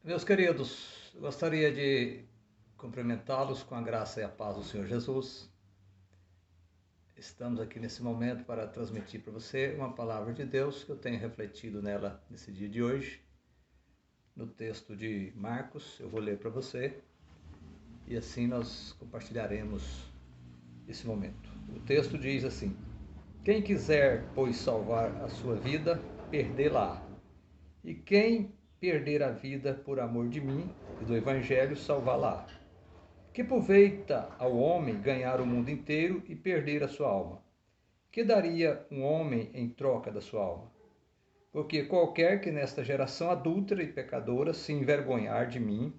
Meus queridos, gostaria de cumprimentá-los com a graça e a paz do Senhor Jesus. Estamos aqui nesse momento para transmitir para você uma palavra de Deus que eu tenho refletido nela nesse dia de hoje. No texto de Marcos, eu vou ler para você e assim nós compartilharemos esse momento. O texto diz assim: Quem quiser, pois, salvar a sua vida, perdê-la-á. E quem perder a vida por amor de mim e do Evangelho, salvá-la-á. Que aproveita ao homem ganhar o mundo inteiro e perder a sua alma? Que daria um homem em troca da sua alma? Porque qualquer que nesta geração adúltera e pecadora se envergonhar de mim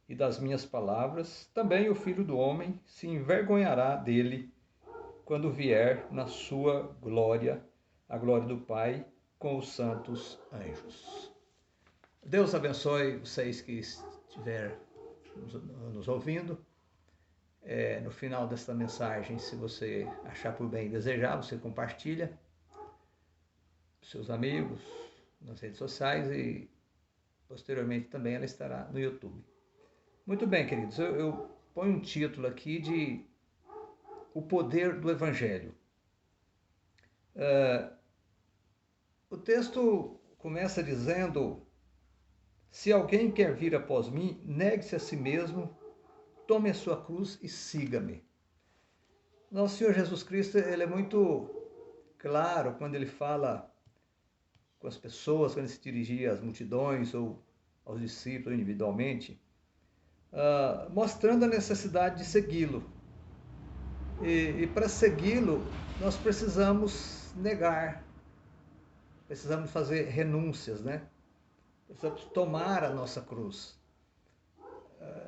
e das minhas palavras, também o Filho do Homem se envergonhará dele quando vier na sua glória, a glória do Pai, com os santos anjos. Deus abençoe vocês que estiverem nos ouvindo. No final desta mensagem, se você achar por bem desejar, você compartilha com seus amigos nas redes sociais e posteriormente também ela estará no YouTube. Muito bem, queridos, eu ponho um título aqui de O Poder do Evangelho. O texto começa dizendo: Se alguém quer vir após mim, negue-se a si mesmo, tome a sua cruz e siga-me. Nosso Senhor Jesus Cristo, ele é muito claro quando ele fala com as pessoas, quando ele se dirigia às multidões ou aos discípulos individualmente, mostrando a necessidade de segui-lo. E para segui-lo, nós precisamos negar, precisamos fazer renúncias, né? Precisamos tomar a nossa cruz.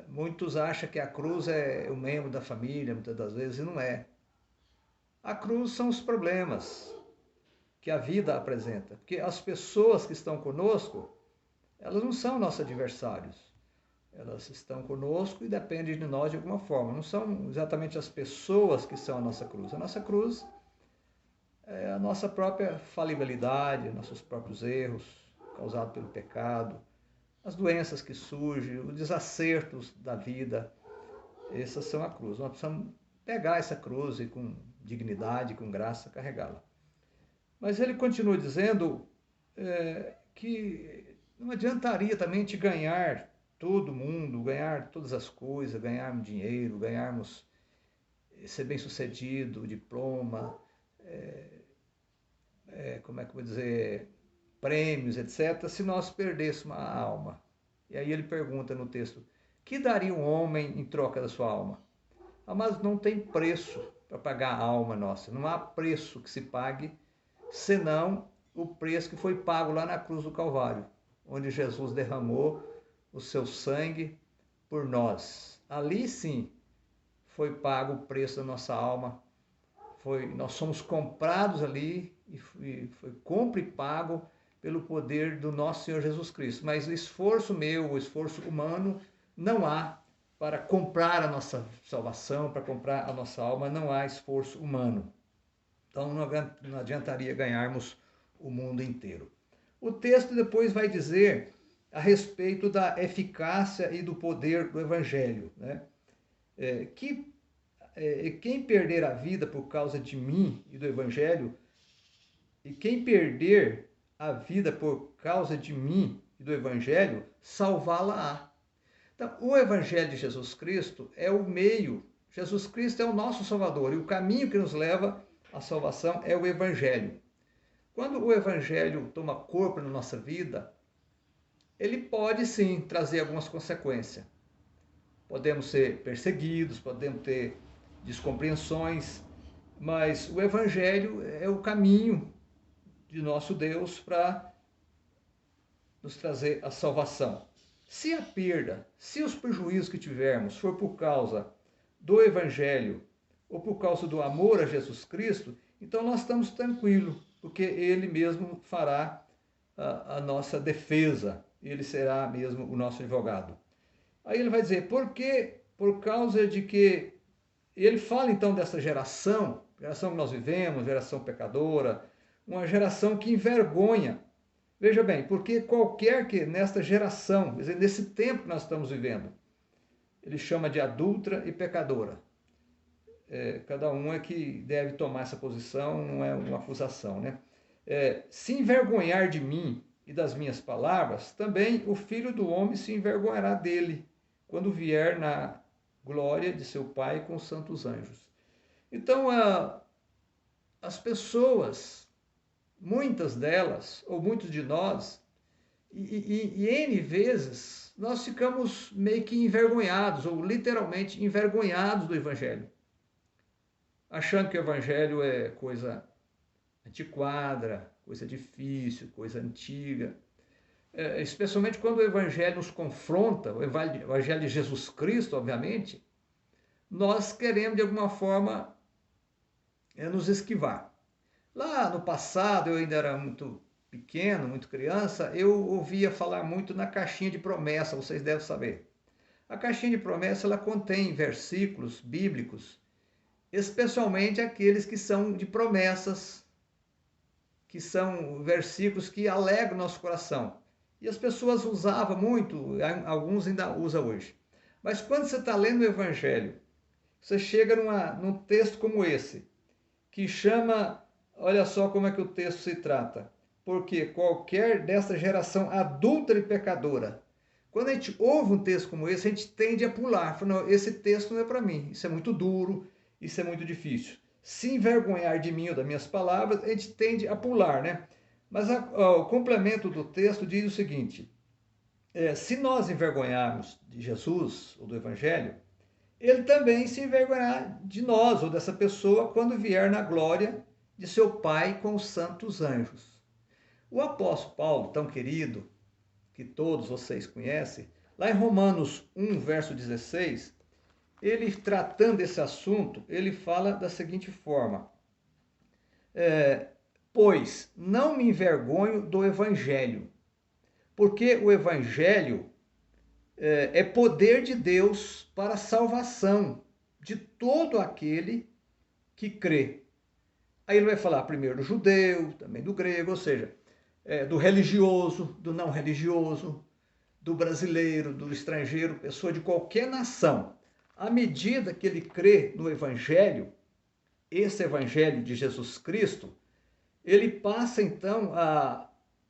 Muitos acham que a cruz é um membro da família, muitas das vezes, e não é. A cruz são os problemas que a vida apresenta, porque as pessoas que estão conosco, elas não são nossos adversários. Elas estão conosco e dependem de nós de alguma forma. Não são exatamente as pessoas que são a nossa cruz. A nossa cruz é a nossa própria falibilidade, nossos próprios erros causados pelo pecado, as doenças que surgem, os desacertos da vida. Essas são a cruz. Nós precisamos pegar essa cruz e com dignidade, com graça, carregá-la. Mas ele continua dizendo que não adiantaria também te ganhar todo mundo, ganhar todas as coisas, ganharmos dinheiro, ganharmos ser bem-sucedido, diploma, como é que eu vou dizer, prêmios, etc., se nós perdêssemos a alma. E aí ele pergunta no texto: que daria um homem em troca da sua alma? Mas não tem preço para pagar a alma nossa. Não há preço que se pague senão o preço que foi pago lá na cruz do Calvário, onde Jesus derramou o seu sangue por nós. Ali sim foi pago o preço da nossa alma. Nós somos comprados ali e foi compra e pago pelo poder do nosso Senhor Jesus Cristo. Mas o esforço meu, o esforço humano, não há para comprar a nossa salvação, para comprar a nossa alma, não há esforço humano. Então não adiantaria ganharmos o mundo inteiro. O texto depois vai dizer a respeito da eficácia e do poder do Evangelho, né? Quem perder a vida por causa de mim e do Evangelho, e quem perder a vida por causa de mim e do Evangelho, salvá-la-á. Então, o Evangelho de Jesus Cristo é o meio. Jesus Cristo é o nosso Salvador e o caminho que nos leva à salvação é o Evangelho. Quando o Evangelho toma corpo na nossa vida, ele pode sim trazer algumas consequências. Podemos ser perseguidos, podemos ter descompreensões, mas o Evangelho é o caminho de nosso Deus para nos trazer a salvação. Se a perda, se os prejuízos que tivermos for por causa do Evangelho ou por causa do amor a Jesus Cristo, então nós estamos tranquilos, porque Ele mesmo fará a nossa defesa, Ele será mesmo o nosso advogado. Aí ele vai dizer, por causa de que, ele fala então dessa geração que nós vivemos, geração pecadora, uma geração que envergonha Veja bem, porque qualquer que nesta geração, quer dizer, nesse tempo que nós estamos vivendo, ele chama de adúltera e pecadora. Cada um é que deve tomar essa posição, não é uma acusação, né? Se envergonhar de mim e das minhas palavras, também o Filho do Homem se envergonhará dele, quando vier na glória de seu Pai com os santos anjos. Então, as pessoas, muitas delas, ou muitos de nós, e N vezes, nós ficamos meio que envergonhados, ou literalmente envergonhados do Evangelho, achando que o Evangelho é coisa antiquada, coisa difícil, coisa antiga. Especialmente quando o Evangelho nos confronta, o Evangelho de Jesus Cristo, obviamente, nós queremos de alguma forma nos esquivar. Lá no passado, eu ainda era muito pequeno, muito criança, eu ouvia falar muito na caixinha de promessa, vocês devem saber. A caixinha de promessa, ela contém versículos bíblicos, especialmente aqueles que são de promessas, que são versículos que alegram nosso coração. E as pessoas usavam muito, alguns ainda usam hoje. Mas quando você está lendo o Evangelho, você chega num texto como esse, que chama, olha só como é que o texto se trata, porque qualquer dessa geração adúltera e pecadora, quando a gente ouve um texto como esse, a gente tende a pular, fala, não, esse texto não é para mim, isso é muito duro, isso é muito difícil. Se envergonhar de mim ou das minhas palavras, a gente tende a pular, né? Mas o complemento do texto diz o seguinte, se nós envergonharmos de Jesus ou do Evangelho, ele também se envergonhará de nós ou dessa pessoa quando vier na glória de seu Pai com os santos anjos. O apóstolo Paulo, tão querido, que todos vocês conhecem, lá em Romanos 1, verso 16, ele tratando esse assunto, ele fala da seguinte forma, pois não me envergonho do Evangelho, porque o Evangelho é poder de Deus para a salvação de todo aquele que crê. Aí ele vai falar primeiro do judeu, também do grego, ou seja, do religioso, do não religioso, do brasileiro, do estrangeiro, pessoa de qualquer nação. À medida que ele crê no Evangelho, esse Evangelho de Jesus Cristo, ele passa então a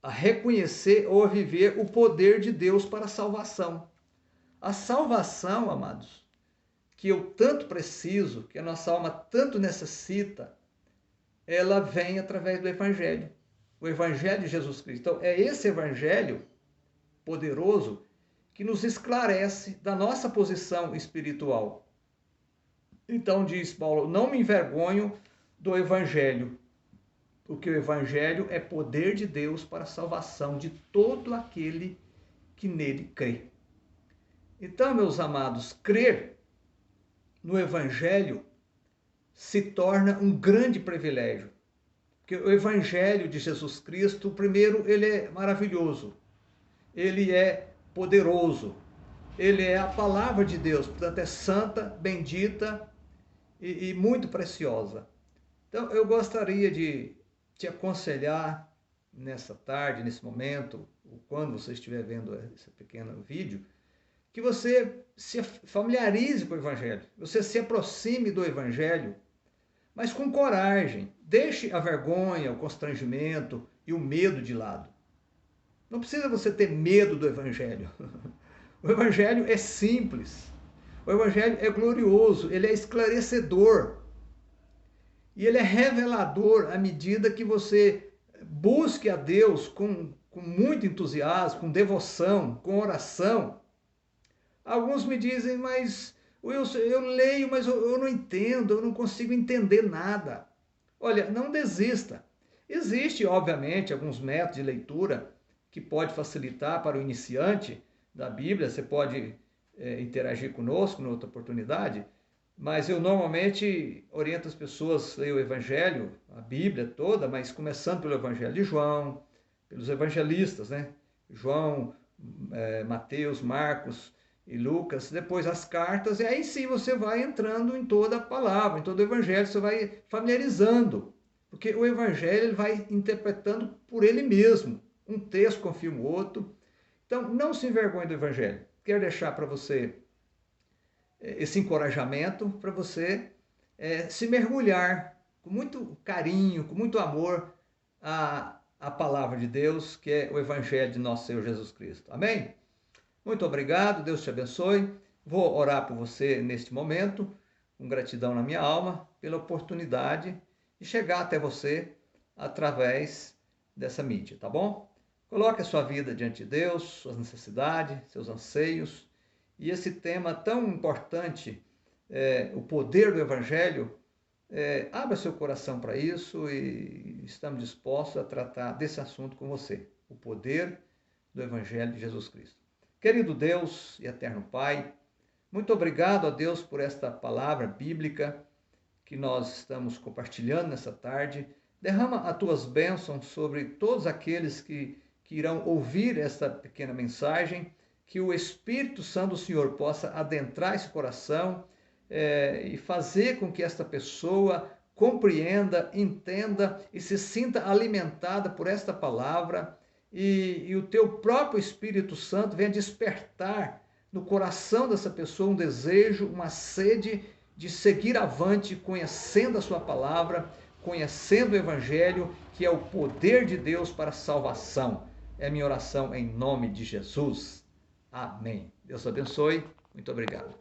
reconhecer ou a viver o poder de Deus para a salvação. A salvação, amados, que eu tanto preciso, que a nossa alma tanto necessita, ela vem através do Evangelho. O Evangelho de Jesus Cristo. Então, é esse Evangelho poderoso que nos esclarece da nossa posição espiritual. Então, diz Paulo, não me envergonho do Evangelho, porque o Evangelho é poder de Deus para a salvação de todo aquele que nele crê. Então, meus amados, crer no Evangelho se torna um grande privilégio. Porque o Evangelho de Jesus Cristo, primeiro, ele é maravilhoso, ele é poderoso, ele é a palavra de Deus, portanto é santa, bendita e muito preciosa. Então, eu gostaria de te aconselhar nessa tarde, nesse momento, ou quando você estiver vendo esse pequeno vídeo, que você se familiarize com o Evangelho, você se aproxime do Evangelho, mas com coragem. Deixe a vergonha, o constrangimento e o medo de lado. Não precisa você ter medo do Evangelho. O Evangelho é simples, o Evangelho é glorioso, ele é esclarecedor e ele é revelador à medida que você busque a Deus com muito entusiasmo, com devoção, com oração. Alguns me dizem, mas Wilson, eu leio, mas eu não entendo, eu não consigo entender nada. Olha, não desista. Existe, obviamente, alguns métodos de leitura que pode facilitar para o iniciante da Bíblia. Você pode interagir conosco em outra oportunidade, mas eu normalmente oriento as pessoas a ler o Evangelho, a Bíblia toda, mas começando pelo Evangelho de João, pelos evangelistas, né? João, Mateus, Marcos e Lucas, depois as cartas, e aí sim você vai entrando em toda a palavra, em todo o Evangelho, você vai familiarizando, porque o Evangelho ele vai interpretando por ele mesmo, um texto confirma o outro. Então, não se envergonhe do Evangelho. Quero deixar para você esse encorajamento para você se mergulhar com muito carinho, com muito amor a palavra de Deus, que é o Evangelho de nosso Senhor Jesus Cristo. Amém? Muito obrigado, Deus te abençoe. Vou orar por você neste momento, com gratidão na minha alma, pela oportunidade de chegar até você através dessa mídia, tá bom? Coloque a sua vida diante de Deus, suas necessidades, seus anseios, e esse tema tão importante, o poder do Evangelho, abra seu coração para isso e estamos dispostos a tratar desse assunto com você, o poder do Evangelho de Jesus Cristo. Querido Deus e eterno Pai, muito obrigado a Deus por esta palavra bíblica que nós estamos compartilhando nessa tarde. Derrama as tuas bênçãos sobre todos aqueles que irão ouvir esta pequena mensagem, que o Espírito Santo do Senhor possa adentrar esse coração e fazer com que esta pessoa compreenda, entenda e se sinta alimentada por esta palavra e o teu próprio Espírito Santo venha despertar no coração dessa pessoa um desejo, uma sede de seguir avante, conhecendo a sua palavra, conhecendo o Evangelho, que é o poder de Deus para a salvação. É minha oração em nome de Jesus. Amém. Deus abençoe. Muito obrigado.